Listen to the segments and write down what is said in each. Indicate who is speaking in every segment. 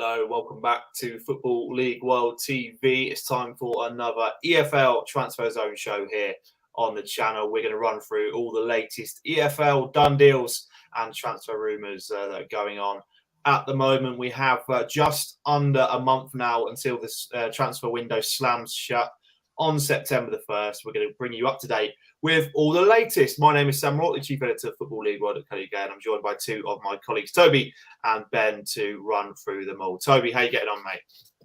Speaker 1: Hello, welcome back to Football League World TV. It's time for another EFL Transfer Zone show here on the channel. We're going to run through all the latest EFL done deals and transfer rumours that are going on at the moment. We have just under a month now until this transfer window slams shut on September the 1st. We're going to bring you up to date with all the latest. My name is Sam Rourke, the Chief Editor of Football League World at Cody, and I'm joined by two of my colleagues, Toby and Ben, to run through them all. Toby, how you getting on, mate?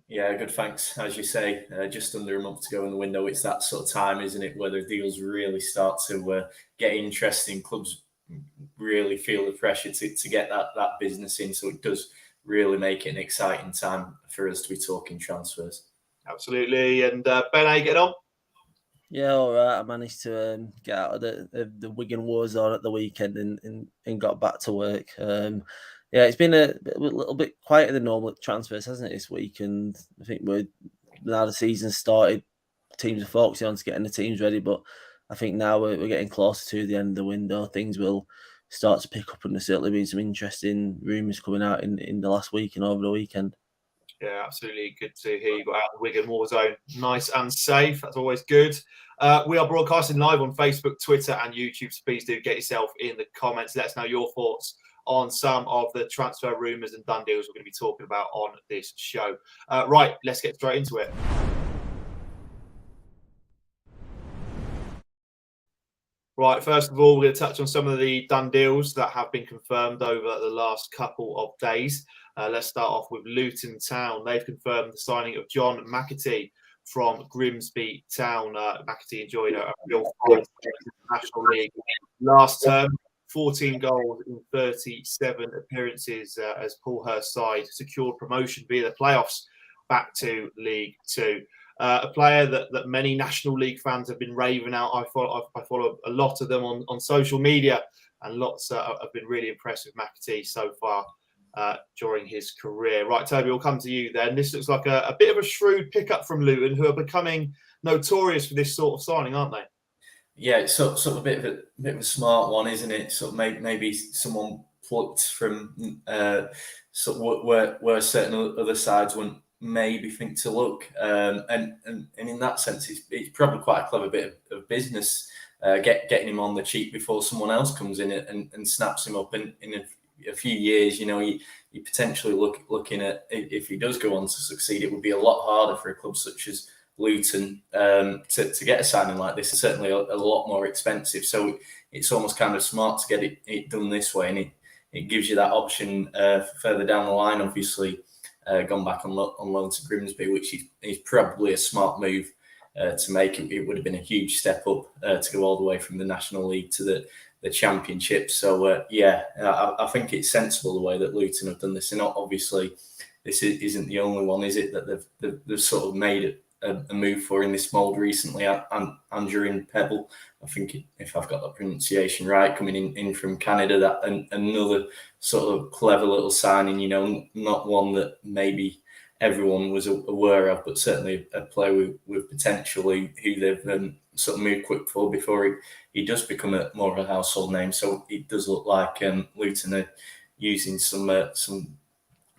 Speaker 2: Yeah, good, thanks. As you say, just under a month to go in the window. It's that sort of time, isn't it, where the deals really start to get interesting. Clubs really feel the pressure to get that business in, so it does really make it an exciting time for us to be talking transfers.
Speaker 1: Absolutely. And Ben, how you getting on?
Speaker 3: Yeah, all right. I managed to get out of the Wigan war zone at the weekend and got back to work. Yeah, it's been a little bit quieter than normal transfers, hasn't it, this week? And I think now the season started, teams are focusing on getting the teams ready. But I think now we're getting closer to the end of the window. Things will start to pick up, and there's certainly been some interesting rumours coming out in the last week and over the weekend.
Speaker 1: Yeah, absolutely. Good to hear you got out of the Wigan war zone. Nice and safe. That's always good. We are broadcasting live on Facebook, Twitter and YouTube, so please do get yourself in the comments. Let us know your thoughts on some of the transfer rumours and done deals we're going to be talking about on this show. Right, let's get straight into it. Right, first of all, we're going to touch on some of the done deals that have been confirmed over the last couple of days. Let's start off with Luton Town. They've confirmed the signing of John Mcatee from Grimsby Town. Mcatee enjoyed a real fight in the National League last term. 14 goals in 37 appearances as Paul Hurst's side secured promotion via the playoffs back to League Two. A player that many National League fans have been raving out. I follow a lot of them on social media, and lots have been really impressed with Mcatee so far during his career. Right, Toby, we'll come to you then. This looks like a bit of a shrewd pickup from Luton, who are becoming notorious for this sort of signing, aren't they?
Speaker 2: Yeah, it's sort of a bit of a smart one, isn't it? Sort of maybe someone plucked from sort of where certain other sides wouldn't maybe think to look, and in that sense, it's probably quite a clever bit of business, getting him on the cheap before someone else comes in and snaps him up in a few years. You know, you potentially looking at, if he does go on to succeed, it would be a lot harder for a club such as Luton to get a signing like this. Is certainly a lot more expensive, so it's almost kind of smart to get it done this way, and it gives you that option further down the line. Obviously, gone back on loan to Grimsby, which is probably a smart move to make. It would have been a huge step up to go all the way from the National League to the Championship. So yeah, I think it's sensible the way that Luton have done this, and obviously this isn't the only one, is it, that they've sort of made a move for in this mould recently. Andrew Pebble, I think, if I've got that pronunciation right, coming in from Canada, that another sort of clever little signing, you know, not one that maybe everyone was aware of, but certainly a player with potential who they've sort of moved quick for before he does become more of a household name. So it does look like Luton are using some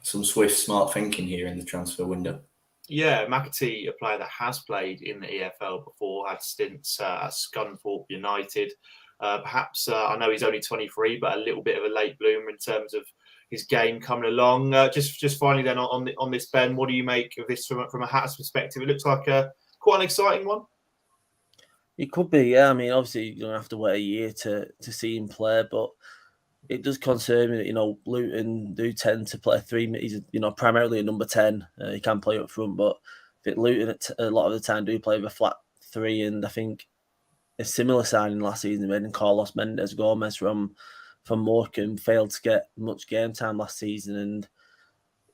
Speaker 2: swift, smart thinking here in the transfer window.
Speaker 1: Yeah, Mcatee, a player that has played in the EFL before, had stints at Scunthorpe United. Perhaps, I know he's only 23, but a little bit of a late bloomer in terms of his game coming along. Just finally then on this, Ben, what do you make of this from a Hatters perspective? It looks like quite an exciting one.
Speaker 3: It could be, yeah. I mean, obviously you're gonna have to wait a year to see him play, but it does concern me that, you know, Luton do tend to play three. He's, you know, primarily a number 10. He can play up front, but I think Luton a lot of the time do play with a flat three. And I think a similar signing last season made Carlos Mendes Gomez from Morecambe failed to get much game time last season, and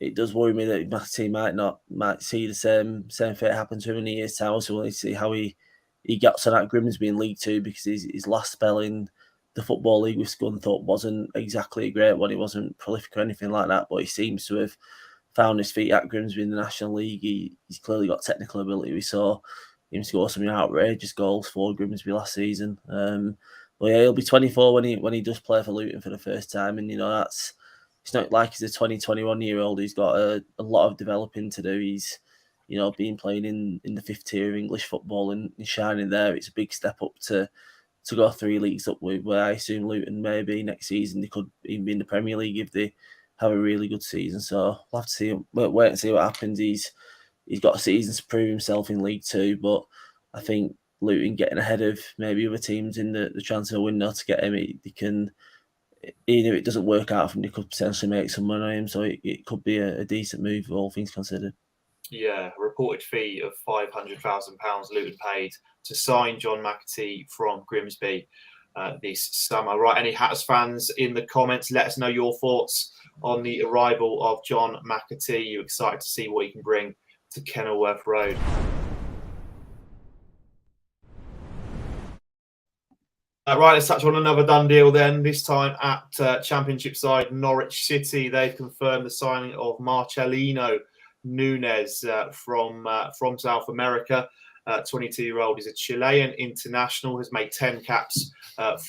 Speaker 3: it does worry me that Mcatee might see the same fate happen to him in a year's time. So we'll need to see how he gets on at Grimsby in League Two, because his last spell in the Football League with Scunthorpe wasn't exactly a great one. He wasn't prolific or anything like that, but he seems to have found his feet at Grimsby in the National League. He's clearly got technical ability. We saw him score some outrageous goals for Grimsby last season. Well, yeah, he'll be 24 when he does play for Luton for the first time, and you know that's it's not like he's a 21-year-old. He's got a lot of developing to do. He's, been playing in the 5th tier of English football and shining there. It's a big step up to go 3 leagues up with, where I assume Luton maybe next season they could even be in the Premier League if they have a really good season. So we'll have to see, wait and see what happens. He's got a season to prove himself in League Two, but I think Luton getting ahead of maybe other teams in the transfer window to get him, they can, even if it doesn't work out for him, they could potentially make some money on him. So it could be a decent move, all things considered.
Speaker 1: Yeah, a reported fee of £500,000 Luton paid to sign John Mcatee from Grimsby this summer. Right, any Hatters fans in the comments, let us know your thoughts on the arrival of John Mcatee. You excited to see what he can bring to Kenilworth Road? Right, let's touch on another done deal then, this time at Championship side Norwich City. They've confirmed the signing of Marcelino Nunes from South America. 22-year-old is a Chilean international, has made 10 caps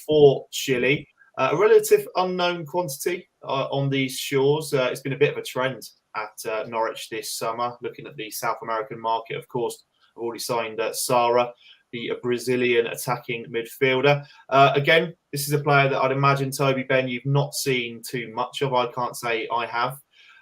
Speaker 1: for Chile. A relative unknown quantity on these shores. It's been a bit of a trend at Norwich this summer. Looking at the South American market, of course, I've already signed Sarr, the Brazilian attacking midfielder. Again, this is a player that I'd imagine, Toby, Ben, you've not seen too much of. I can't say I have.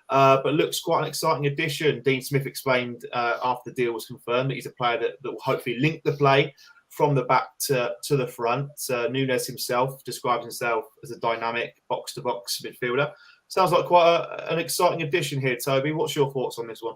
Speaker 1: But looks quite an exciting addition. Dean Smith explained after the deal was confirmed that he's a player that will hopefully link the play from the back to the front. Nunes himself describes himself as a dynamic box-to-box midfielder. Sounds like quite an exciting addition here, Toby. What's your thoughts on this one?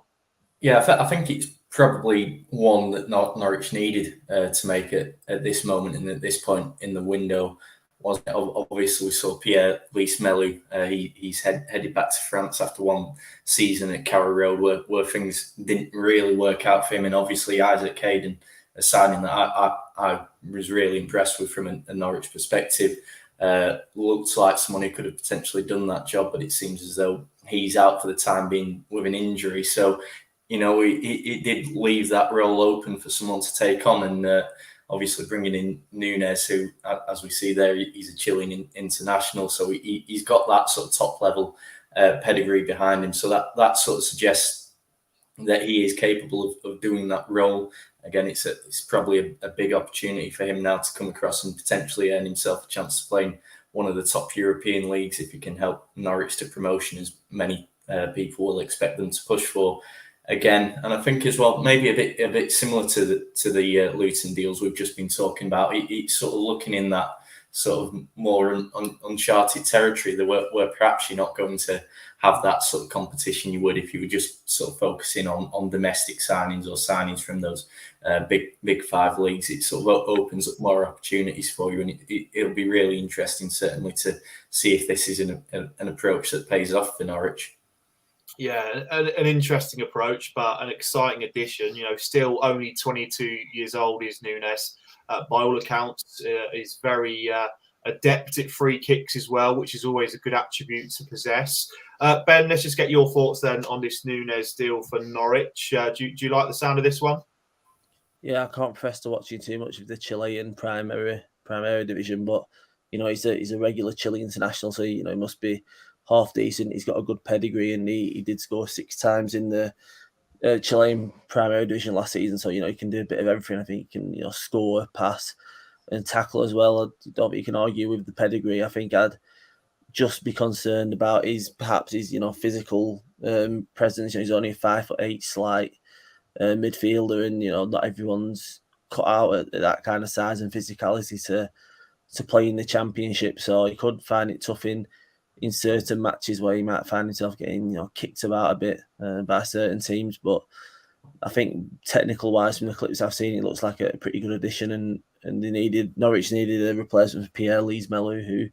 Speaker 2: Yeah, I think it's probably one that Norwich needed to make it at this moment and at this point in the window. Obviously, we saw Pierre-Louis Melu. He's headed back to France after one season at Carrow Road where things didn't really work out for him. And obviously, Isaac Hayden, a signing that I was really impressed with from a Norwich perspective. Looks like someone who could have potentially done that job, but it seems as though he's out for the time being with an injury. So, it did leave that role open for someone to take on, and obviously bringing in Nunes, who, as we see there, he's a Chilean international, so he's got that sort of top level pedigree behind him. So that sort of suggests that he is capable of doing that role. Again, it's probably a big opportunity for him now to come across and potentially earn himself a chance to play in one of the top European leagues if he can help Norwich to promotion, as many people will expect them to push for. Again, and I think as well, maybe a bit similar to the Luton deals we've just been talking about. It's sort of looking in that sort of more uncharted territory, where perhaps you're not going to have that sort of competition you would if you were just sort of focusing on domestic signings or signings from those big 5 leagues. It sort of opens up more opportunities for you, and it'll be really interesting, certainly, to see if this is an approach that pays off for Norwich.
Speaker 1: Yeah, an interesting approach, but an exciting addition. Still only 22 years old is Nunes. By all accounts, is very adept at free kicks as well, which is always a good attribute to possess. Ben, let's just get your thoughts then on this Nunes deal for Norwich. Do you like the sound of this one?
Speaker 3: Yeah, I can't profess to watching too much of the Chilean Primera division, but he's a regular Chile international, so he must be half decent. He's got a good pedigree, and he did score 6 times in the Chilean Primera division last season. So he can do a bit of everything. I think he can score, pass, and tackle as well. I don't think you can argue with the pedigree. I think I'd just be concerned about his physical presence. He's only a 5'8" slight midfielder, and not everyone's cut out at that kind of size and physicality to play in the Championship. So he could find it tough in certain matches where he might find himself getting kicked about a bit by certain teams. But I think technical wise, from the clips I've seen, it looks like a pretty good addition, and Norwich needed a replacement for Pierre-Louis Melu, who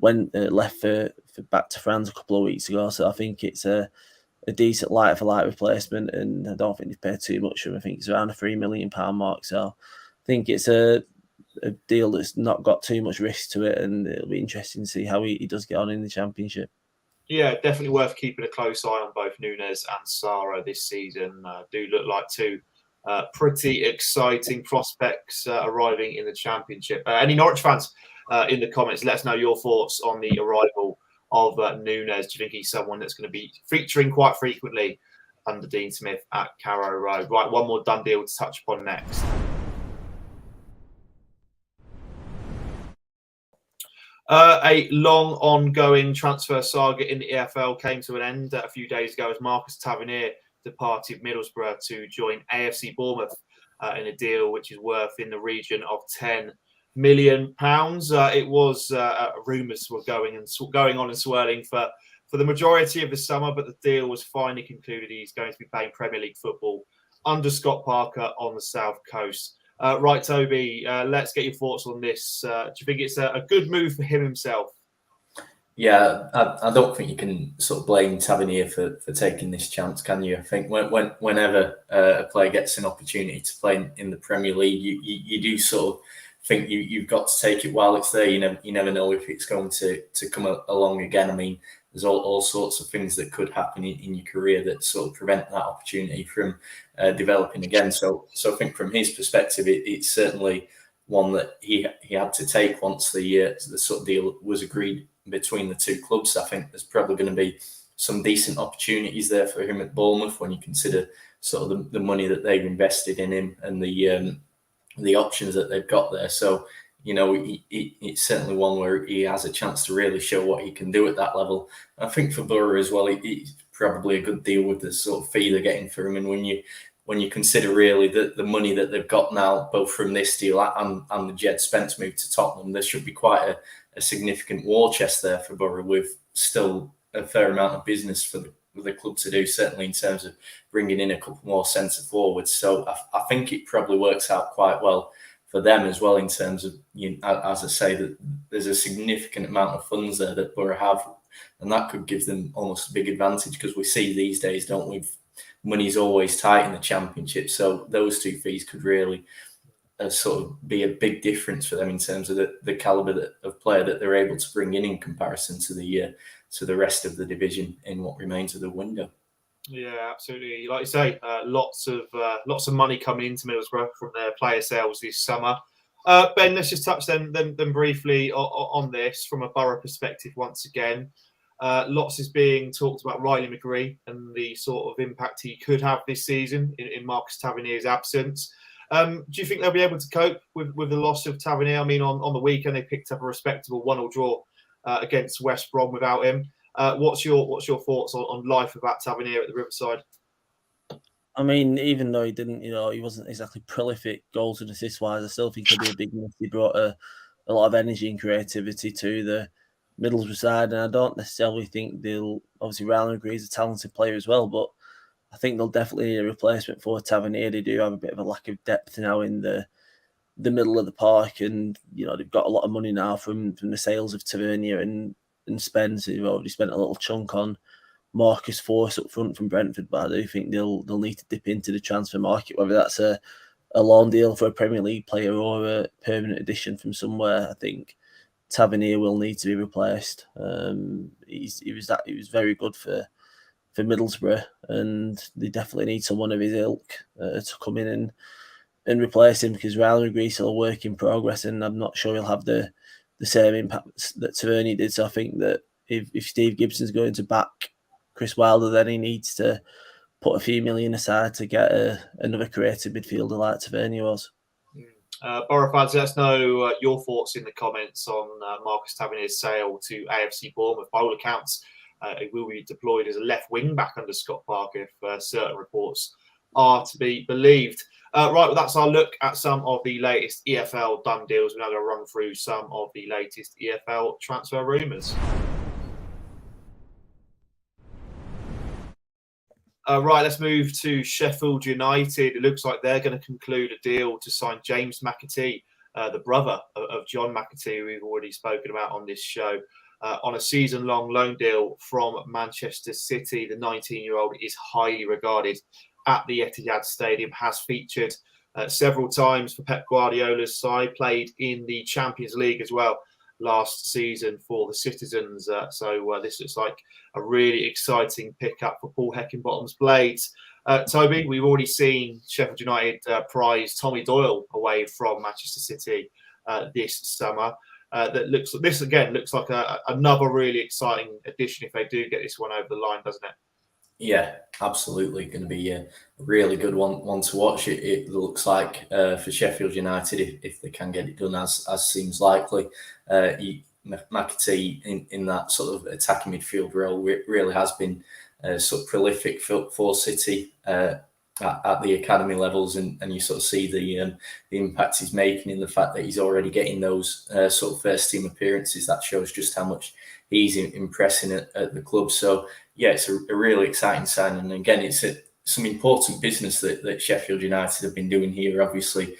Speaker 3: left for back to France a couple of weeks ago. So I think it's a decent light for light replacement, and I don't think they've paid too much for him. I think it's around the £3 million mark. So I think it's a deal that's not got too much risk to it, and it'll be interesting to see how he does get on in the Championship.
Speaker 1: Yeah, definitely worth keeping a close eye on both Nunes and Sarr this season. Do look like two pretty exciting prospects arriving in the Championship. Any Norwich fans in the comments, let us know your thoughts on the arrival of Nunes? Do you think he's someone that's going to be featuring quite frequently under Dean Smith at Carrow Road? Right, one more done deal to touch upon next. A long ongoing transfer saga in the EFL came to an end a few days ago as Marcus Tavernier departed Middlesbrough to join AFC Bournemouth in a deal which is worth in the region of £10 million. It was rumours were going on and swirling for the majority of the summer, but the deal was finally concluded. He's going to be playing Premier League football under Scott Parker on the South Coast. Right, Toby, let's get your thoughts on this. Do you think it's a good move for him himself?
Speaker 2: Yeah, I don't think you can sort of blame Tavernier for taking this chance, can you? I think whenever a player gets an opportunity to play in the Premier League, you do sort of think you've got to take it while it's there. You never know if it's going to come along again. I mean, there's all sorts of things that could happen in your career that sort of prevent that opportunity from developing again. So I think from his perspective, it's certainly one that he had to take once the sort of deal was agreed between the two clubs. I think there's probably going to be some decent opportunities there for him at Bournemouth when you consider sort of the money that they've invested in him and the options that they've got there. So, it's certainly one where he has a chance to really show what he can do at that level. I think for Borough as well, it's probably a good deal with the sort of fee they're getting for him. And when you consider really the money that they've got now, both from this deal and the Jed Spence move to Tottenham, there should be quite a significant war chest there for Borough, with still a fair amount of business for the club to do, certainly in terms of bringing in a couple more centre forwards. So I think it probably works out quite well for them as well, in terms of, as I say, that there's a significant amount of funds there that Borough have, and that could give them almost a big advantage, because we see these days, don't we, money's always tight in the Championship. So those two fees could really sort of be a big difference for them in terms of the calibre of player that they're able to bring in comparison to the rest of the division in what remains of the window. Yeah,
Speaker 1: absolutely. Like you say, lots of money coming into Middlesbrough from their player sales this summer. Ben, let's just touch then briefly on this from a Borough perspective once again. Lots is being talked about Riley McGree and the sort of impact he could have this season in Marcus Tavernier's absence. Do you think they'll be able to cope with the loss of Tavernier? I mean, on the weekend they picked up a respectable 1-1 draw against West Brom without him. What's your thoughts on life without Tavernier at the Riverside?
Speaker 3: I mean, even though he didn't, he wasn't exactly prolific goals and assists wise, I still think he'll be a big miss. He brought a lot of energy and creativity to the Middlesbrough side, and I don't necessarily think they'll. Obviously, Riley McGree is a talented player as well, but I think they'll definitely need a replacement for Tavernier. They do have a bit of a lack of depth now in the middle of the park, and they've got a lot of money now from the sales of Tavernier and Spence. They've already spent a little chunk on Marcus Force up front from Brentford, but I do think they'll need to dip into the transfer market, whether that's a loan deal for a Premier League player or a permanent addition from somewhere. I think Tavernier will need to be replaced. He was very good for Middlesbrough, and they definitely need someone of his ilk to come in and replace him, because Riley McGree is still a work in progress, and I'm not sure he'll have the same impact that Tavernier did. So I think that if Steve Gibson's going to back Chris Wilder, then he needs to put a few million aside to get another creative midfielder like Tavernier was.
Speaker 1: Borough fans, let us know your thoughts in the comments on Marcus Tavernier's sale to AFC Bournemouth. By all accounts, he will be deployed as a left wing back under Scott Parker if certain reports are to be believed. Right, well, that's our look at some of the latest EFL done deals. We're now going to run through some of the latest EFL transfer rumours. Right, let's move to Sheffield United. It looks like they're going to conclude a deal to sign James Mcatee, the brother of John Mcatee, who we've already spoken about on this show, on a season-long loan deal from Manchester City. The 19-year-old is highly regarded at the Etihad Stadium, has featured several times for Pep Guardiola's side, played in the Champions League as well last season for the Citizens. So this looks like a really exciting pickup for Paul Heckingbottom's Blades. Toby, we've already seen Sheffield United prize Tommy Doyle away from Manchester City this summer. This again looks like another really exciting addition if they do get this one over the line, doesn't it?
Speaker 2: Yeah, absolutely. Going to be a really good one to watch. It looks like for Sheffield United, if they can get it done as seems likely, Mcatee in that sort of attacking midfield role really has been sort of prolific for City at the academy levels, and you sort of see the impact he's making in the fact that he's already getting those sort of first team appearances. That shows just how much he's impressing at the club. So yeah, it's a really exciting sign, and again, it's some important business that Sheffield United have been doing here. Obviously,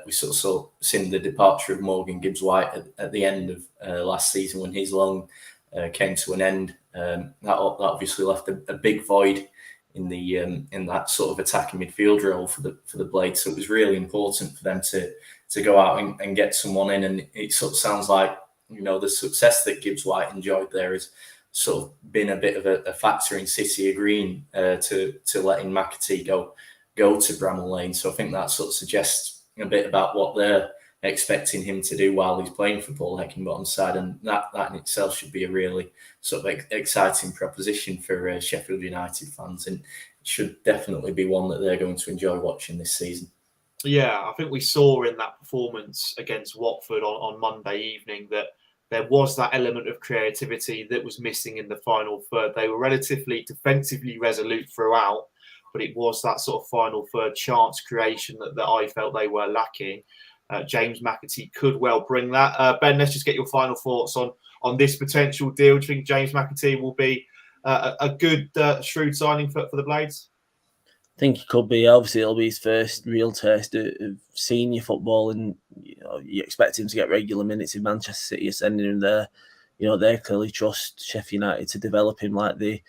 Speaker 2: we sort of saw seen the departure of Morgan Gibbs-White at the end of last season when his loan came to an end. That obviously left a big void in that sort of attacking midfield role for the Blades. So it was really important for them to go out and get someone in, and it sort of sounds like, you know, the success that Gibbs-White enjoyed there has sort of been a bit of a factor in City agreeing to letting Mcatee go to Bramall Lane. So I think that sort of suggests a bit about what they're expecting him to do while he's playing for Paul Heckingbottom's side, and that in itself should be a really sort of exciting proposition for Sheffield United fans, and it should definitely be one that they're going to enjoy watching this season.
Speaker 1: Yeah, I think we saw in that performance against Watford on Monday evening that there was that element of creativity that was missing in the final third. They were relatively defensively resolute throughout, but it was that sort of final third chance creation that I felt they were lacking. James Mcatee could well bring that. Ben, let's just get your final thoughts on this potential deal. Do you think James Mcatee will be a good, shrewd signing for the Blades?
Speaker 3: I think he could be. Obviously, it'll be his first real taste of senior football, and you expect him to get regular minutes in Manchester City. Are sending him there. They clearly trust Sheffield United to develop him like they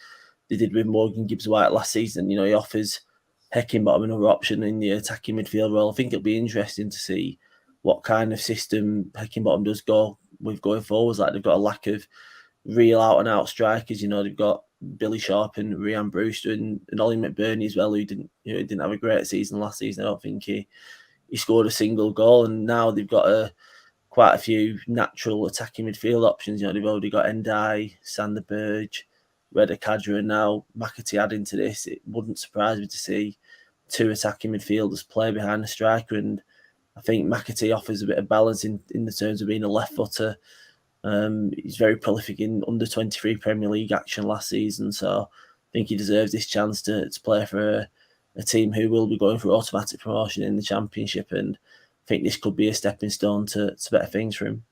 Speaker 3: did with Morgan Gibbs-White last season. He offers Heckingbottom another option in the attacking midfield role. I think it'll be interesting to see what kind of system Heckingbottom does go with going forwards. Like, they've got a lack of real out-and-out strikers. They've got Billy Sharp and Ryan Brewster and Ollie McBurney as well, who didn't have a great season last season. I don't think he scored a single goal, and now they've got quite a few natural attacking midfield options. They've already got Ndai, Sander Berge, Reda Kadra, and now Mcatee adding to this. It wouldn't surprise me to see two attacking midfielders play behind the striker, and I think Mcatee offers a bit of balance in the terms of being a left footer. He's very prolific in under-23 Premier League action last season, so I think he deserves this chance to play for a team who will be going for automatic promotion in the Championship, and I think this could be a stepping stone to better things for him.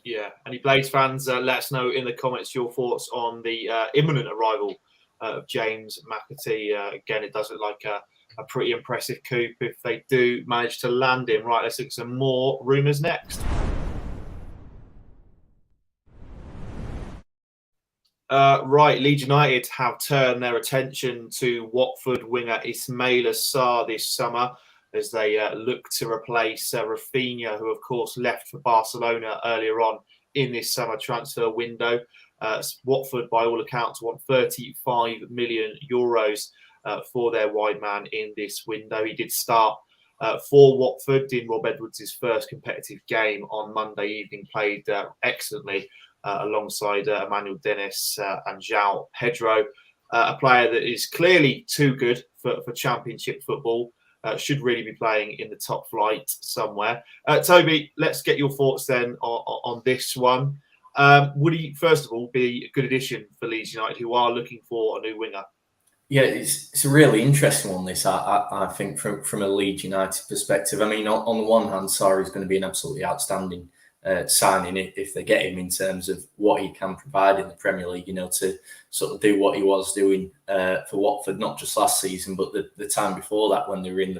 Speaker 1: Yeah, any Blades fans, let us know in the comments your thoughts on the imminent arrival of James Mcatee. Again, it does look like a pretty impressive coup if they do manage to land him. Right, let's look at some more rumours next. Right, Leeds United have turned their attention to Watford winger Ismail Asad this summer as they look to replace Rafinha, who of course left for Barcelona earlier on in this summer transfer window. Watford, by all accounts, want 35 million euros for their wide man in this window. He did start for Watford in Rob Edwards' first competitive game on Monday evening, played excellently alongside Emmanuel Dennis and João Pedro, a player that is clearly too good for Championship football. Should really be playing in the top flight somewhere. Toby, let's get your thoughts then on this one. Would he, first of all, be a good addition for Leeds United, who are looking for a new winger?
Speaker 2: Yeah, it's a really interesting one, this, I think, from a Leeds United perspective. I mean, on the one hand, Sarr is going to be an absolutely outstanding signing if they get him, in terms of what he can provide in the Premier League, to sort of do what he was doing for Watford, not just last season, but the time before that when they were in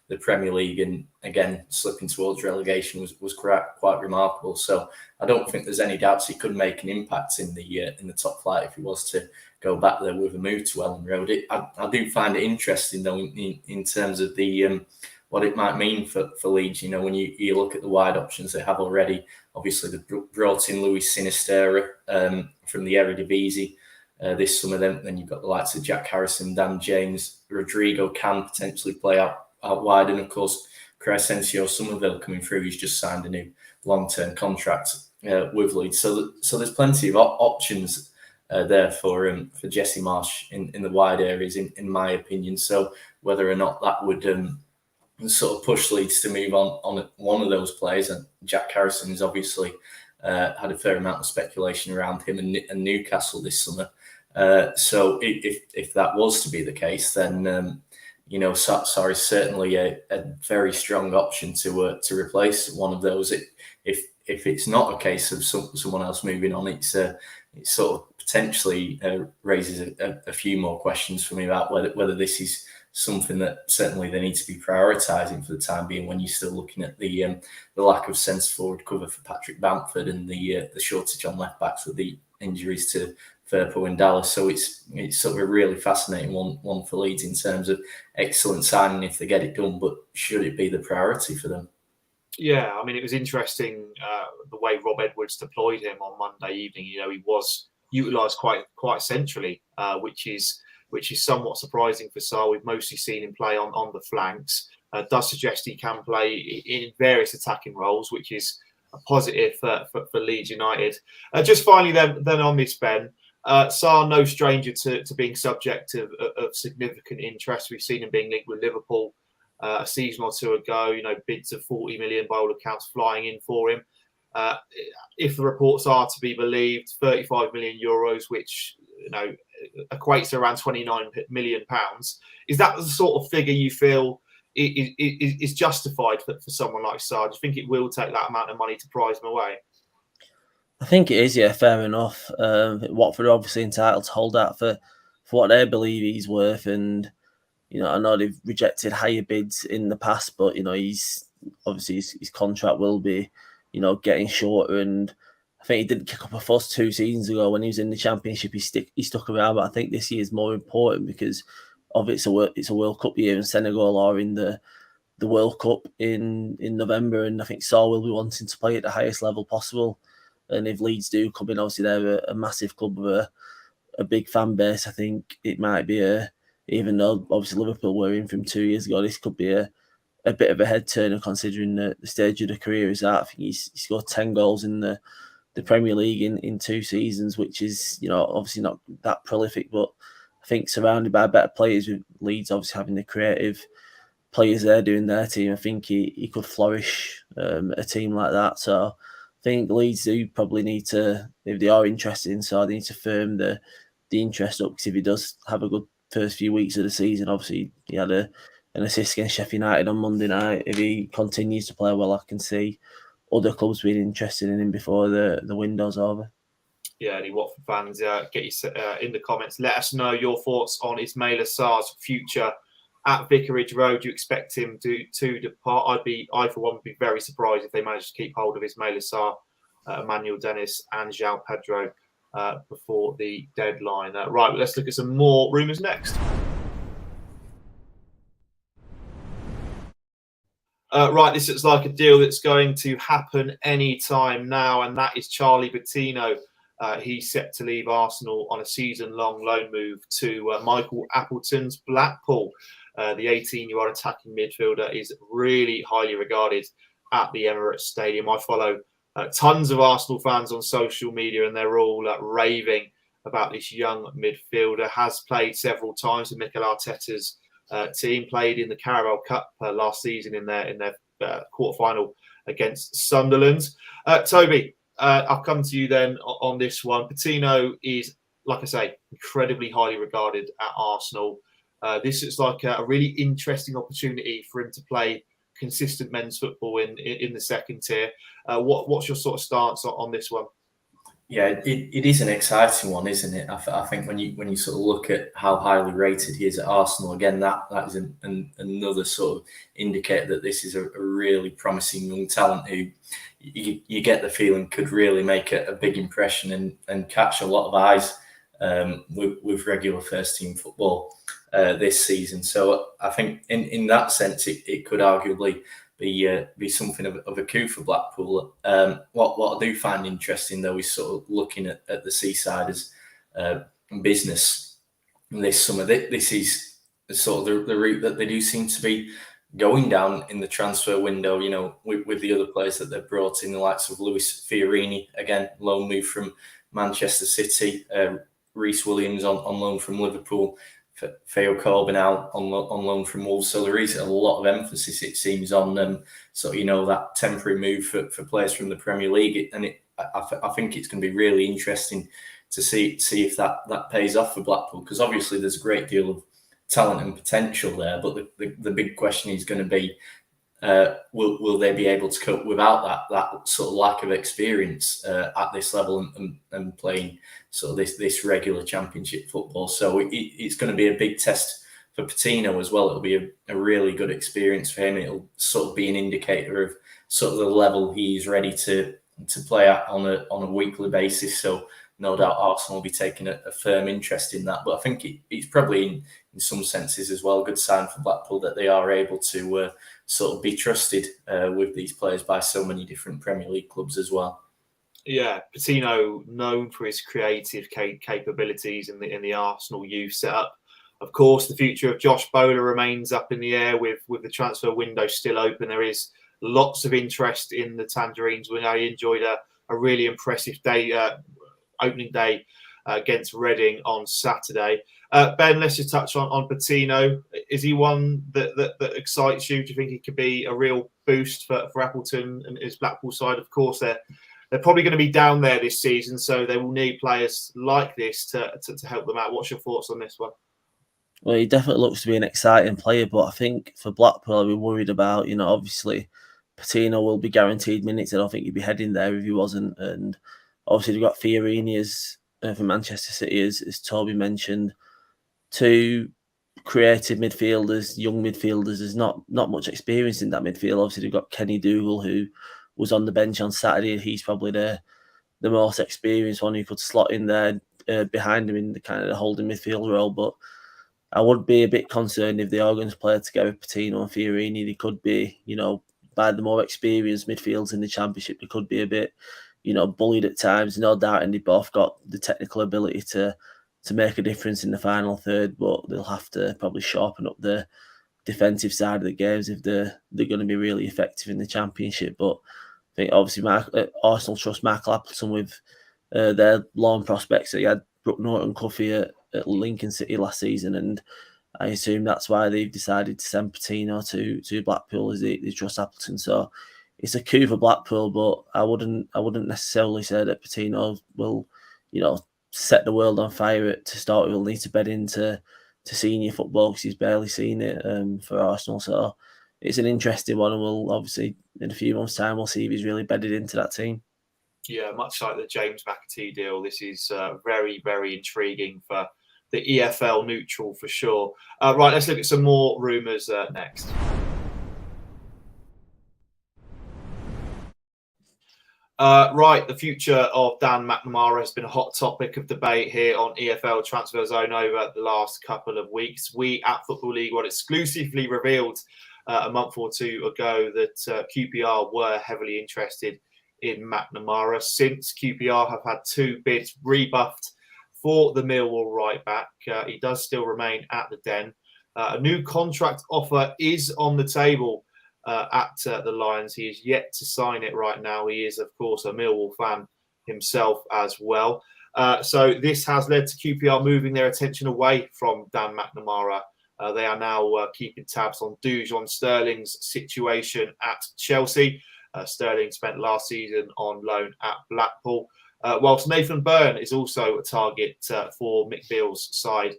Speaker 2: the Premier League, and again slipping towards relegation was quite remarkable. So I don't think there's any doubts he could make an impact in the top flight if he was to go back there with a move to Ellen Road. I do find it interesting though in terms of the what it might mean for Leeds. When you look at the wide options they have already, obviously they've brought in Luis Sinisterra from the Eredivisie this summer. Then you've got the likes of Jack Harrison, Dan James, Rodrigo can potentially play out wide, and of course Crescencio Somerville coming through. He's just signed a new long-term contract with Leeds. So there's plenty of options there for Jesse Marsch in the wide areas, in my opinion. So whether or not that would sort of push Leeds to move on one of those players, and Jack Harrison has obviously had a fair amount of speculation around him and Newcastle this summer. So if that was to be the case, then Sarr is certainly a very strong option to replace one of those. If it's not a case of someone else moving on, it sort of potentially raises a few more questions for me about whether this is something that certainly they need to be prioritising for the time being, when you're still looking at the lack of centre forward cover for Patrick Bamford and the shortage on left backs with the injuries to Firpo and Dallas. So it's sort of a really fascinating one for Leeds in terms of excellent signing if they get it done, but should it be the priority for them?
Speaker 1: Yeah, I mean, it was interesting the way Rob Edwards deployed him on Monday evening. He was utilised quite centrally, which is somewhat surprising for Sarr. We've mostly seen him play on the flanks. Does suggest he can play in various attacking roles, which is a positive for Leeds United. Just finally, then on this, Ben, Sarr, no stranger to being subject of significant interest. We've seen him being linked with Liverpool a season or two ago. Bids of 40 million by all accounts flying in for him. If the reports are to be believed, 35 million euros, which equates to around 29 million pounds. Is that the sort of figure you feel is justified for someone like Sarr? Do you think it will take that amount of money to prize him away?
Speaker 3: I think it is, yeah, fair enough. Watford are obviously entitled to hold out for what they believe he's worth, and I know they've rejected higher bids in the past, but he's obviously his contract will be getting shorter, and I think he didn't kick up a fuss 2 seasons ago when he was in the Championship. He stuck around, but I think this year is more important because it's a World Cup year, and Senegal are in the World Cup in November, and I think Sarr will be wanting to play at the highest level possible. And if Leeds do come in, obviously they're a massive club with a big fan base. I think it might be even though obviously Liverpool were in from 2 years ago, this could be a bit of a head turner considering the stage of the career is at. I think he scored 10 goals in the Premier League in 2 seasons, which is obviously not that prolific, but I think surrounded by better players, with Leeds obviously having the creative players there doing their team, I think he could flourish a team like that. So I think Leeds do probably need to, if they are interested in Sarr, they need to firm the interest up, because if he does have a good first few weeks of the season, obviously he had an assist against Sheffield United on Monday night. If he continues to play well, I can see other clubs being interested in him before the window's over.
Speaker 1: Yeah, any Watford fans, get you in the comments. Let us know your thoughts on Ismail Assad's future at Vicarage Road. Do you expect him to depart? I for one would be very surprised if they manage to keep hold of Ismail Assad, Emmanuel Dennis, and João Pedro before the deadline. Right, let's look at some more rumours next. Right, this looks like a deal that's going to happen any time now, and that is Charlie Patino. He's set to leave Arsenal on a season-long loan move to Michael Appleton's Blackpool. The 18-year-old attacking midfielder is really highly regarded at the Emirates Stadium. I follow tons of Arsenal fans on social media, and they're all raving about this young midfielder. Has played several times with Mikel Arteta's team, played in the Carabao Cup last season in their quarter-final against Sunderland. Toby, I'll come to you then on this one. Patino is, like I say, incredibly highly regarded at Arsenal. This is like a really interesting opportunity for him to play consistent men's football in the second tier. What's your sort of stance on this one?
Speaker 2: Yeah, it is an exciting one, isn't it? I think when you sort of look at how highly rated he is at Arsenal, again, that is another sort of indicator that this is a really promising young talent who you get the feeling could really make a big impression and catch a lot of eyes with regular first team football this season. So I think in that sense, it could arguably be something of a coup for Blackpool. What I do find interesting, though, is sort of looking at the seaside as business this summer. This is sort of the route that they do seem to be going down in the transfer window, you know, with the other players that they've brought in, the likes of Luis Fiorini, again, loan move from Manchester City, Reece Williams on loan from Liverpool, Theo Corbinal on loan from Wolves. So there is a lot of emphasis, it seems, on so, you know, that temporary move for players from the Premier League. And I think it's going to be really interesting to see if that pays off for Blackpool, because obviously there's a great deal of talent and potential there, but the big question is going to be, will they be able to cope without that sort of lack of experience at this level and playing sort of this regular Championship football? So it's going to be a big test for Patino as well. It'll be a really good experience for him. It'll sort of be an indicator of sort of the level he's ready to play at on a weekly basis. So no doubt Arsenal will be taking a firm interest in that. But I think it's probably in some senses as well a good sign for Blackpool that they are able to sort of be trusted with these players by so many different Premier League clubs as well.
Speaker 1: Yeah, Patino, known for his creative capabilities in the Arsenal youth setup. Of course, the future of Josh Bowler remains up in the air with the transfer window still open. There is lots of interest in the Tangerines. I enjoyed a really impressive day, opening day against Reading on Saturday. Ben, let's just touch on Patino. Is he one that excites you? Do you think he could be a real boost for Appleton and his Blackpool side? Of course, they're probably going to be down there this season, so they will need players like this to help them out. What's your thoughts on this one?
Speaker 3: Well, he definitely looks to be an exciting player, but I think for Blackpool, I'll be worried about, you know, obviously Patino will be guaranteed minutes. I don't think he'd be heading there if he wasn't. And obviously, they've got Fiorini for Manchester City, as Toby mentioned. Two creative midfielders, young midfielders. There's not much experience in that midfield. Obviously, they've got Kenny Dougal, who was on the bench on Saturday. He's probably the most experienced one who could slot in there behind him in the kind of the holding midfield role. But I would be a bit concerned if they are going to play together, Patino and Fiorini. They could be, you know, by the more experienced midfields in the Championship, they could be a bit, you know, bullied at times. No doubt, and they both got the technical ability to make a difference in the final third, but they'll have to probably sharpen up the defensive side of the games if they're going to be really effective in the Championship. But I think obviously Arsenal trust Michael Appleton with their loan prospects. So he had Brooke Norton-Cuffy at Lincoln City last season, and I assume that's why they've decided to send Patino to Blackpool, as they trust Appleton. So it's a coup for Blackpool, but I wouldn't necessarily say that Patino will, you know, set the world on fire to start with. He'll need to bed into senior football because he's barely seen it for Arsenal. So it's an interesting one, and we'll obviously in a few months' time we'll see if he's really bedded into that team.
Speaker 1: Yeah, much like the James Mcatee deal, this is very, very intriguing for the EFL neutral for sure. Right, let's look at some more rumours next. Right, the future of Dan McNamara has been a hot topic of debate here on EFL Transfer Zone over the last couple of weeks. We at Football League One exclusively revealed a month or two ago that QPR were heavily interested in McNamara. Since QPR have had two bids rebuffed for the Millwall right back, he does still remain at the Den. A new contract offer is on the table at the Lions. He is yet to sign it right now. He is, of course, a Millwall fan himself as well. So this has led to QPR moving their attention away from Dan McNamara. They are now keeping tabs on Dujon Sterling's situation at Chelsea. Sterling spent last season on loan at Blackpool, whilst Nathan Byrne is also a target for Mick Beale's side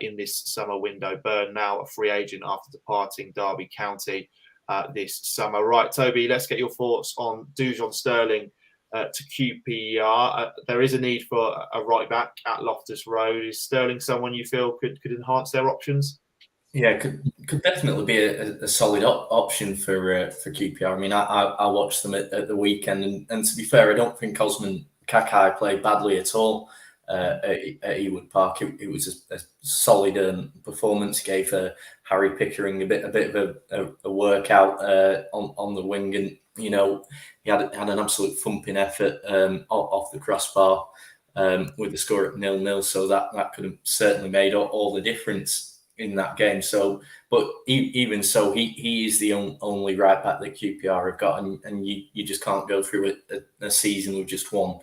Speaker 1: in this summer window. Byrne now a free agent after departing Derby County this summer. Right, Toby, let's get your thoughts on Dujon Sterling to QPR. There is a need for a right back at Loftus Road. Is Sterling someone you feel could enhance their options?
Speaker 2: Yeah, could definitely be a solid option for QPR. I mean, I watched them at the weekend, and to be fair, I don't think Osman Kakai played badly at all at Ewood Park. It was a solid performance. Gave Harry Pickering a bit of a workout on the wing, and you know he had an absolute thumping effort off the crossbar with the score at 0-0. So that could have certainly made all the difference. in that game. So, but even so, he is the only right back that QPR have got, and you just can't go through a season with just one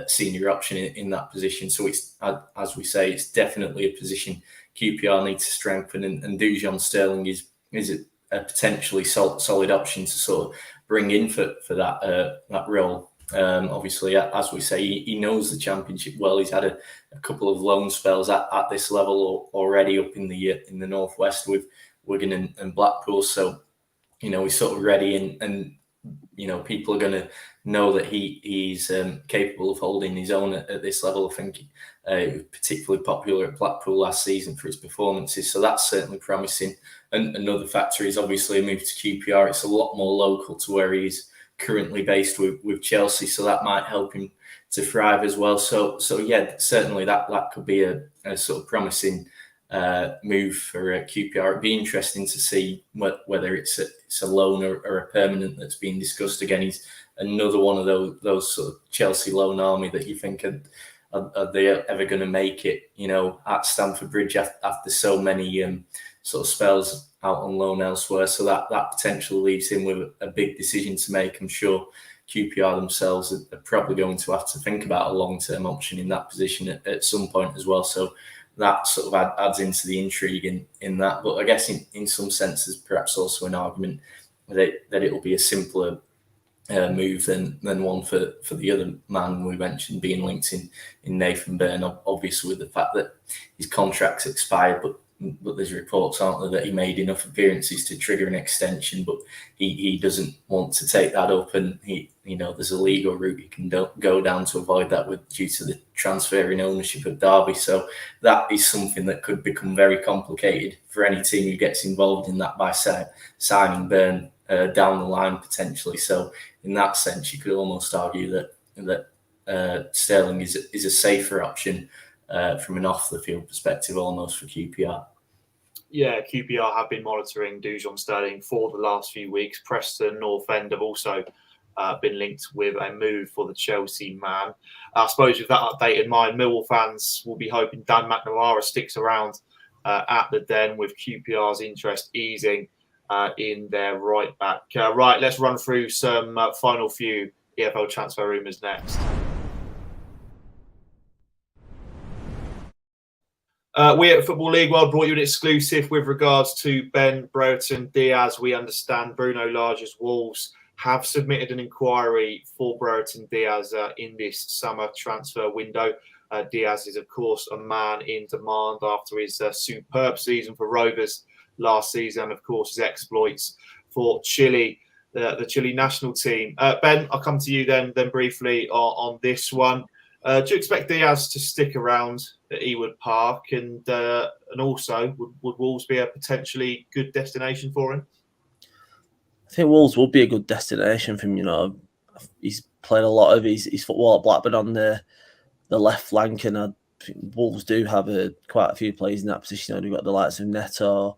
Speaker 2: senior option in that position. So it's, as we say, it's definitely a position QPR need to strengthen, and Dujon Sterling is a potentially solid option to sort of bring in for that role. Obviously, as we say, he knows the Championship well. He's had a couple of loan spells at this level already up in the Northwest with Wigan and Blackpool. So, he's sort of ready, and people are going to know that he's capable of holding his own at this level. I think he was particularly popular at Blackpool last season for his performances. So that's certainly promising. And another factor is obviously a move to QPR. It's a lot more local to where he is currently based with Chelsea, so that might help him to thrive as well. So yeah, certainly that could be a sort of promising move for QPR. It'd be interesting to see whether it's a loan or a permanent that's being discussed. Again, he's another one of those sort of Chelsea loan army that you think are they ever going to make it? At Stamford Bridge after so many sort of spells out on loan elsewhere. So that potentially leaves him with a big decision to make. I'm sure QPR themselves are probably going to have to think about a long-term option in that position at some point as well. So that sort of adds into the intrigue in that. But I guess in some senses, perhaps also an argument that it will be a simpler move than one for the other man we mentioned being linked in Nathan Byrne. Obviously, with the fact that his contract's expired, but there's reports, aren't there, that he made enough appearances to trigger an extension, but he doesn't want to take that up, and there's a legal route he can go down to avoid that due to the transfer in ownership of Derby. So that is something that could become very complicated for any team who gets involved in that by signing Byrne down the line potentially. So in that sense, you could almost argue that Sterling is a safer option from an off-the-field perspective, almost, for QPR.
Speaker 1: Yeah, QPR have been monitoring Dujon Sterling for the last few weeks. Preston North End have also been linked with a move for the Chelsea man. I suppose with that update in mind, Millwall fans will be hoping Dan McNamara sticks around at the Den, with QPR's interest easing in their right back. Right, let's run through some final few EFL transfer rumours next. We at Football League World brought you an exclusive with regards to Ben Brereton-Diaz. We understand Bruno Lage's Wolves have submitted an inquiry for Brereton-Diaz in this summer transfer window. Diaz is, of course, a man in demand after his superb season for Rovers last season, and, of course, his exploits for Chile, the Chile national team. Ben, I'll come to you then briefly on this one. Do you expect Diaz to stick around at Ewood Park, and also would Wolves be a potentially good destination for him?
Speaker 3: I think Wolves would be a good destination for him. He's played a lot of his football at Blackburn on the left flank, and I think Wolves do have quite a few players in that position. They've got the likes of Neto,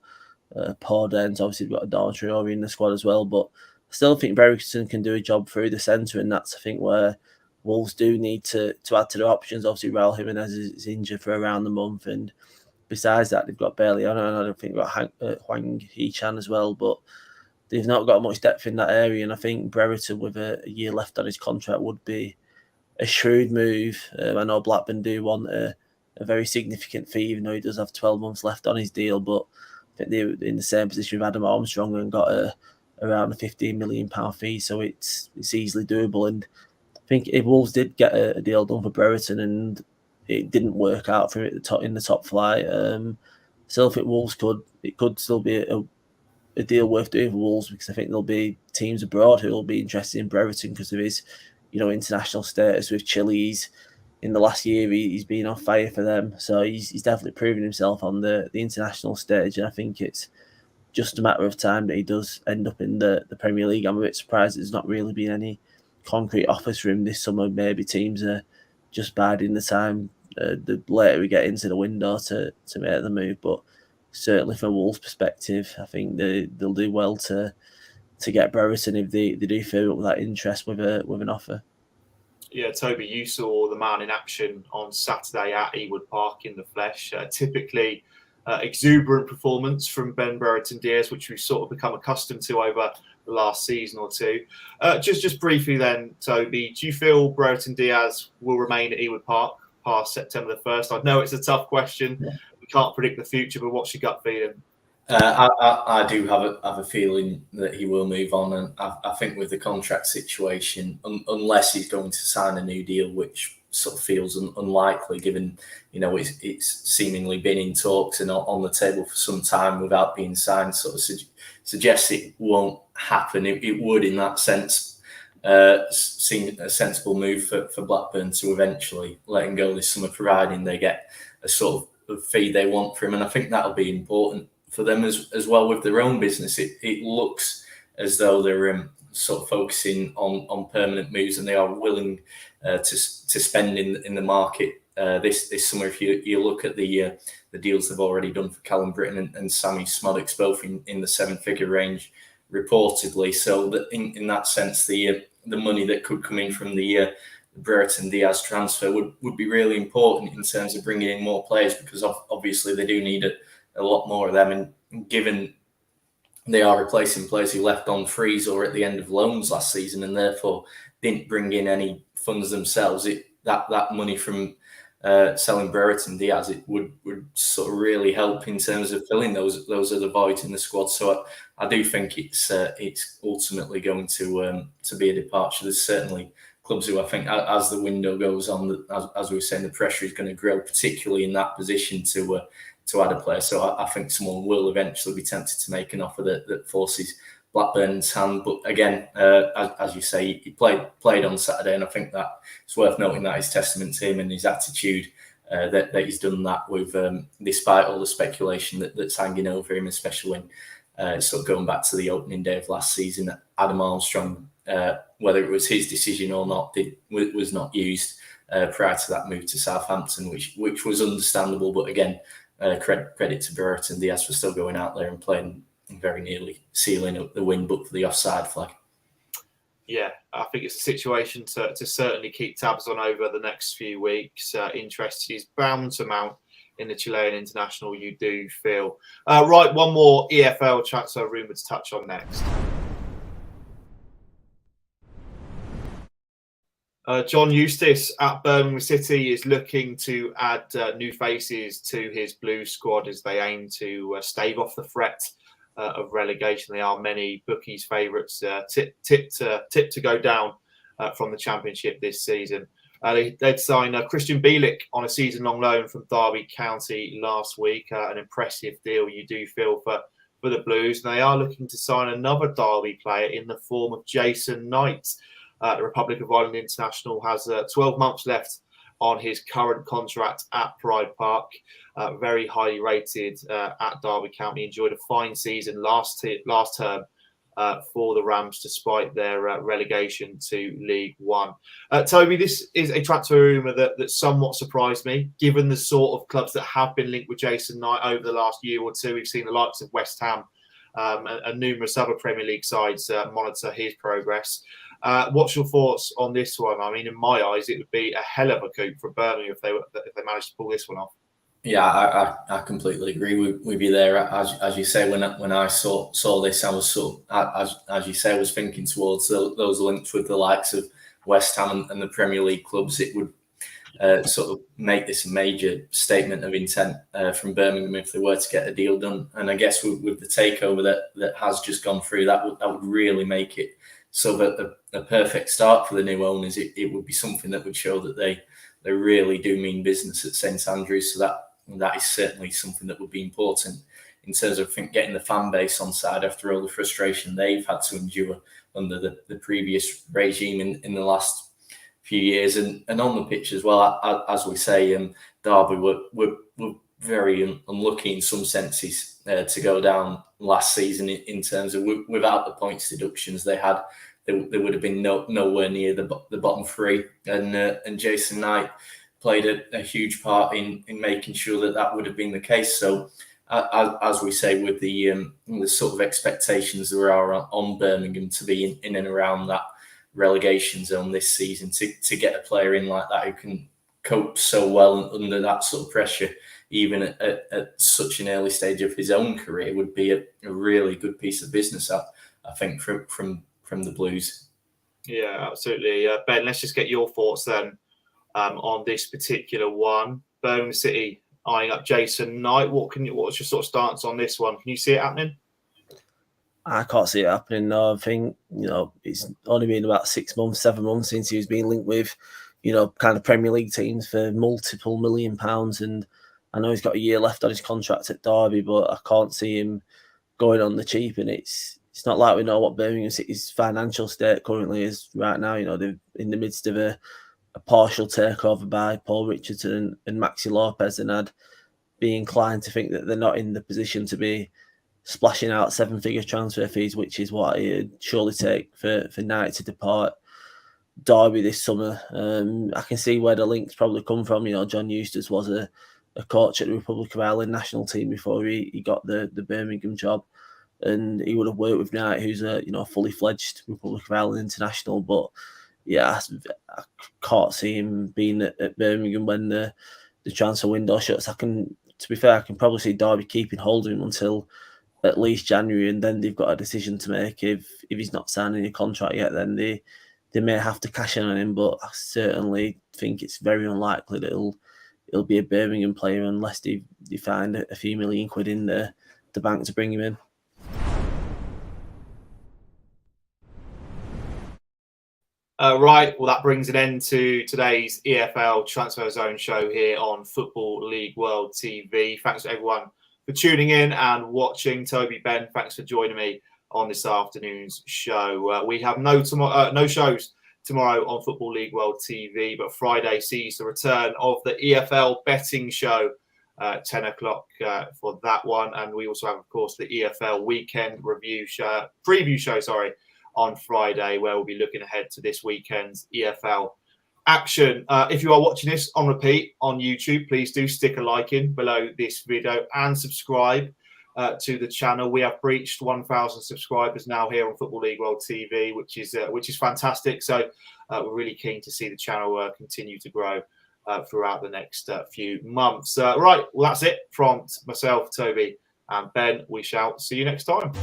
Speaker 3: Podence, obviously they've got Adama Traore in the squad as well, but I still think Brereton can do a job through the centre, and that's, I think, where Wolves do need to add to their options. Obviously, Raul Jimenez is injured for around a month, and besides that, they've got barely on, and I don't think they've got Hwang Hee-chan as well, but they've not got much depth in that area, and I think Brereton, with a year left on his contract, would be a shrewd move. I know Blackburn do want a very significant fee, even though he does have 12 months left on his deal, but I think they're in the same position with Adam Armstrong and got around a £15 million fee, so it's easily doable. And I think if Wolves did get a deal done for Brereton and it didn't work out for him in the top flight, still think Wolves could still be a deal worth doing for Wolves, because I think there'll be teams abroad who will be interested in Brereton because of his international status with Chile. In the last year, he's been on fire for them, so he's definitely proven himself on the international stage, and I think it's just a matter of time that he does end up in the Premier League. I'm a bit surprised there's not really been any concrete offers for him this summer. Maybe teams are just biding the time the later we get into the window to make the move, but certainly from Wolves' perspective, I think they'll do well to get Brereton if they do fill up that interest with an offer.
Speaker 1: Yeah, Toby, you saw the man in action on Saturday at Ewood Park in the flesh. Typically, exuberant performance from Ben Brereton-Diaz, which we've sort of become accustomed to over the last season or two. Just briefly then, Toby, do you feel Brereton-Diaz will remain at Ewood Park past September the 1st? I know it's a tough question. We can't predict the future, but what's your gut feeling?
Speaker 2: I do have a feeling that he will move on, and I think with the contract situation, unless he's going to sign a new deal, which sort of feels unlikely, given it's seemingly been in talks and on the table for some time without being signed, sort of suggests it won't happen. It would, in that sense, seem a sensible move for Blackburn to eventually let him go this summer, providing they get a sort of fee they want for him, and I think that'll be important for them as well with their own business. It looks as though they're sort of focusing on permanent moves, and they are willing to spend in the market this summer. If you look at the deals they've already done for Callum Britton and Sammy Smodics, both in the 7-figure range reportedly. So that in that sense, the money that could come in from the Brereton-Diaz transfer would be really important in terms of bringing in more players, because obviously they do need a lot more of them, and given they are replacing players who left on frees or at the end of loans last season and therefore didn't bring in any funds themselves, that money from selling Brereton-Diaz, it would sort of really help in terms of filling those other voids in the squad. So I do think it's ultimately going to be a departure. There's certainly clubs who I think, as the window goes on, as we were saying, the pressure is going to grow, particularly in that position to add a player. So I think someone will eventually be tempted to make an offer that forces Blackburn's hand. But again, as you say, he played on Saturday, and I think that it's worth noting that is testament to him and his attitude, that he's done that with, despite all the speculation that's hanging over him, especially when sort of going back to the opening day of last season, Adam Armstrong, whether it was his decision or not, was not used prior to that move to Southampton, which was understandable. But again, credit to Brereton-Diaz for still going out there and playing very nearly sealing up the win, but for the offside flag.
Speaker 1: Yeah, I think it's a situation to certainly keep tabs on over the next few weeks. Interest is bound to mount in the Chilean international, you do feel. Right, one more EFL transfer rumour to touch on next. John Eustace at Birmingham City is looking to add new faces to his blue squad as they aim to stave off the threat of relegation. They are many bookies' favourites, tip to go down from the Championship this season. They'd signed Christian Bielik on a season-long loan from Derby County last week. An impressive deal, you do feel, for the Blues. And they are looking to sign another Derby player in the form of Jason Knight. The Republic of Ireland international has 12 months left on his current contract at Pride Park. Very highly rated at Derby County. Enjoyed a fine season last term for the Rams, despite their relegation to League One. Toby, this is a transfer rumour that somewhat surprised me, given the sort of clubs that have been linked with Jason Knight over the last year or two. We've seen the likes of West Ham and numerous other Premier League sides monitor his progress. What's your thoughts on this one? I mean, in my eyes, it would be a hell of a coup for Birmingham if they managed to pull this one off.
Speaker 2: Yeah, I completely agree with you there. As you say, when I saw this, I was as you say, I was thinking towards those links with the likes of West Ham and the Premier League clubs. It would sort of make this a major statement of intent from Birmingham if they were to get a deal done. And I guess with the takeover that has just gone through, that would really make it sort of a perfect start for the new owners. It would be something that would show that they really do mean business at St Andrews. So that is certainly something that would be important in terms of, I think, getting the fan base on side after all the frustration they've had to endure under the previous regime in the last few years, and on the pitch as well. As we say, Derby were very unlucky in some senses to go down last season in terms of without the points deductions they had. They would have been nowhere near the bottom three, and Jason Knight played a huge part in making sure that would have been the case. So, as we say, with the sort of expectations there are on Birmingham to be in and around that relegation zone this season, to get a player in like that who can cope so well under that sort of pressure, even at such an early stage of his own career, would be a really good piece of business, I think, from the Blues.
Speaker 1: Yeah, absolutely. Ben, let's just get your thoughts then on this particular one. Birmingham City eyeing up Jason Knight. What's your sort of stance on this one? Can you see it happening?
Speaker 3: I can't see it happening. No, I think, it's only been about 6 months, 7 months since he was being linked with, kind of Premier League teams for multiple £1 million. And I know he's got a year left on his contract at Derby, but I can't see him going on the cheap. And it's not like we know what Birmingham City's financial state currently is right now. They're in the midst of a partial takeover by Paul Richardson and Maxi Lopez, and I'd be inclined to think that they're not in the position to be splashing out 7-figure transfer fees, which is what it'd surely take for Knight to depart Derby this summer. I can see where the links probably come from. John Eustace was a coach at the Republic of Ireland national team before he got the Birmingham job, and he would have worked with Knight, who's a fully fledged Republic of Ireland international. But yeah, I can't see him being at Birmingham when the transfer window shuts. To be fair, I can probably see Derby keeping hold of him until at least January, and then they've got a decision to make. If he's not signing a contract yet, then they may have to cash in on him. But I certainly think it's very unlikely that it'll be a Birmingham player unless they find a few million quid in the bank to bring him in.
Speaker 1: Right, well, that brings an end to today's EFL Transfer Zone show here on Football League World TV. Thanks to everyone for tuning in and watching. Toby, Ben, thanks for joining me on this afternoon's show. We have no shows tomorrow on Football League World TV, but Friday sees the return of the EFL betting show, 10 o'clock for that one. And we also have, of course, the EFL weekend preview show, on Friday, where we'll be looking ahead to this weekend's EFL action. If you are watching this on repeat on YouTube, please do stick a like in below this video and subscribe to the channel. We have breached 1,000 subscribers now here on Football League World TV, which is fantastic. So we're really keen to see the channel continue to grow throughout the next few months. Right, well, that's it from myself, Toby, and Ben. We shall see you next time.